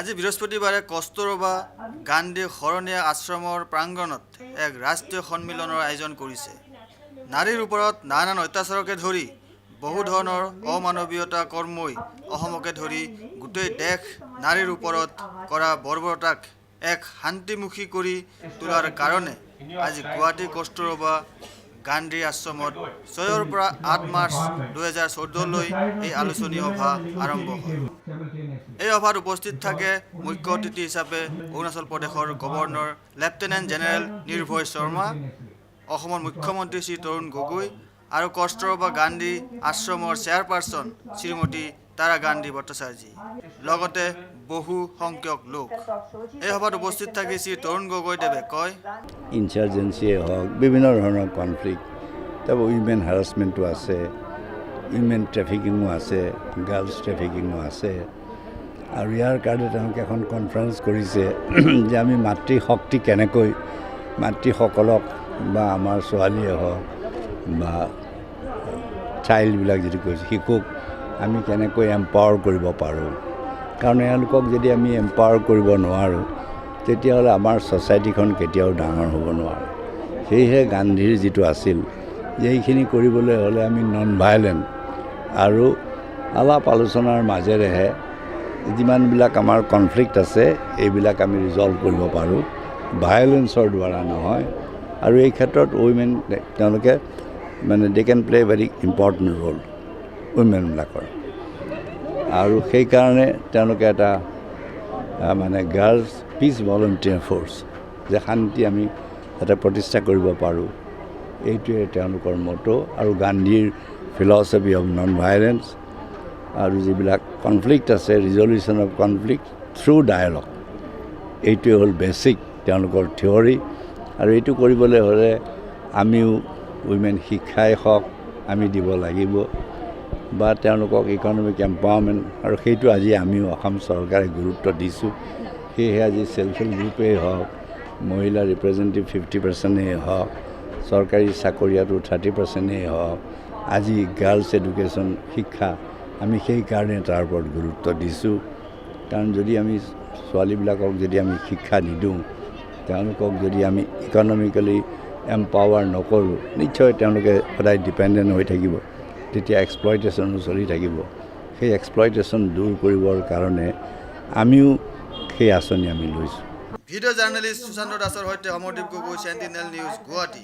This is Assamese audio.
আজি বৃহস্পতিবাৰে কস্তুৰবা গান্ধী শৰণীয়া আশ্ৰমৰ প্ৰাংগণত এক ৰাষ্ট্ৰীয় সন্মিলনৰ আয়োজন কৰিছে। নাৰীৰ ওপৰত নানান অত্যাচাৰকে ধৰি বহু ধৰণৰ অমানৱীয়তা কৰ্মই অসমকে ধৰি গোটেই দেশ নাৰীৰ ওপৰত কৰা বৰ্বৰতাক এক শান্তিমুখী কৰি তোলাৰ কাৰণে আজি গুৱাহাটী কস্তুৰবা গান্ধী আশ্ৰমত 6ৰ পৰা 8 মাৰ্চ 2014লৈ এই আলোচনী সভা আৰম্ভ হয়। এই সভাত উপস্থিত থাকে মুখ্য অতিথি হিচাপে অৰুণাচল প্ৰদেশৰ গভৰ্ণৰ লেফটেনেণ্ট জেনেৰেল নিৰ্ভয় শৰ্মা, অসমৰ মুখ্যমন্ত্ৰী শ্ৰী তৰুণ গগৈ আৰু কস্তুৰবা গান্ধী আশ্ৰমৰ চেয়াৰপাৰ্চন শ্ৰীমতী তাৰা গান্ধী ভট্টাচাৰ্যী, লগতে বহু সংখ্যক লোক। এই সভাত উপস্থিত থাকি শ্ৰী তৰুণ গগৈদেৱে কয়, ইনচাৰ্জেঞ্চিয়ে হওক, বিভিন্ন ধৰণৰ কনফ্লিক্ট, তাৰপৰা উইমেন হাৰাছমেণ্টো আছে, উইমেন ট্ৰেফিকিঙো আছে, গাৰ্লছ ট্ৰেফিকিঙো আছে। আৰু ইয়াৰ কাৰণে তেওঁলোকে এখন কনফাৰেঞ্চ কৰিছে যে আমি মাতৃশক্তি কেনেকৈ মাতৃসকলক বা আমাৰ ছোৱালীয়ে হওক বা চাইল্ডবিলাক যিটো কৈছে শিশুক আমি কেনেকৈ এম্পাৱাৰ কৰিব পাৰোঁ। কাৰণ এওঁলোকক যদি আমি এম্পাৱাৰ কৰিব নোৱাৰোঁ তেতিয়াহ'লে আমাৰ ছ'চাইটিখন কেতিয়াও ডাঙৰ হ'ব নোৱাৰে। সেয়েহে গান্ধীৰ যিটো আছিল যে এইখিনি কৰিবলৈ হ'লে আমি নন ভাইলেণ্ট আৰু আলাপ আলোচনাৰ মাজেৰেহে যিমানবিলাক আমাৰ কনফ্লিক্ট আছে এইবিলাক আমি ৰিজল্ভ কৰিব পাৰোঁ, ভায়লেন্সৰ দ্বাৰা নহয়। আৰু এই ক্ষেত্ৰত উইমেন তেওঁলোকে মানে দে কেন প্লে ভেৰি ইম্পৰ্টেণ্ট ৰোল উইমেনবিলাকৰ। আৰু সেইকাৰণে তেওঁলোকে এটা মানে গাৰ্লছ পিচ ভলণ্টিয়াৰ ফ'ৰ্চ যে শান্তি আমি এটা প্ৰতিষ্ঠা কৰিব পাৰোঁ, এইটোৱে তেওঁলোকৰ মটো। আৰু গান্ধীৰ ফিলচফি অফ নন ভাইলেন্স আৰু যিবিলাক কনফ্লিক্ট আছে resolution of conflict through dialogue, এইটোৱে হ'ল বেছিক তেওঁলোকৰ থিয়ৰী। আৰু এইটো কৰিবলৈ হ'লে আমিও উইমেন শিক্ষাই হওক আমি দিব লাগিব বা তেওঁলোকক ইকনমিক এম্পাৱাৰমেণ্ট, আৰু সেইটো আজি আমিও অসম চৰকাৰে গুৰুত্ব দিছোঁ। সেয়েহে আজি চেল্ফ হেল্প গ্ৰুপেই হওক, মহিলা ৰিপ্ৰেজেণ্টেটিভ 50%এই হওক, চৰকাৰী চাকৰিয়াতো 30%এই হওক, আজি গাৰ্লছ এডুকেশ্যন শিক্ষা আমি সেইকাৰণে তাৰ ওপৰত গুৰুত্ব দিছোঁ। কাৰণ যদি আমি ছোৱালীবিলাকক যদি আমি শিক্ষা নিদিওঁ, তেওঁলোকক যদি আমি ইকনমিকেলি এম্পাৱাৰ নকৰোঁ, নিশ্চয় তেওঁলোকে সদায় ডিপেণ্ডেণ্ট হৈ থাকিব, তেতিয়া এক্সপ্লইটেশ্যনো চলি থাকিব। সেই এক্সপ্লইটেশ্যন দূৰ কৰিবৰ কাৰণে আমিও সেই আঁচনি আমি লৈছোঁ। ভিডিঅ' জাৰ্নেলিষ্ট সুশান্ত দাসৰ সৈতে অমৰদীপ গগৈ, চেণ্টিনেল নিউজ, গুৱাহাটী।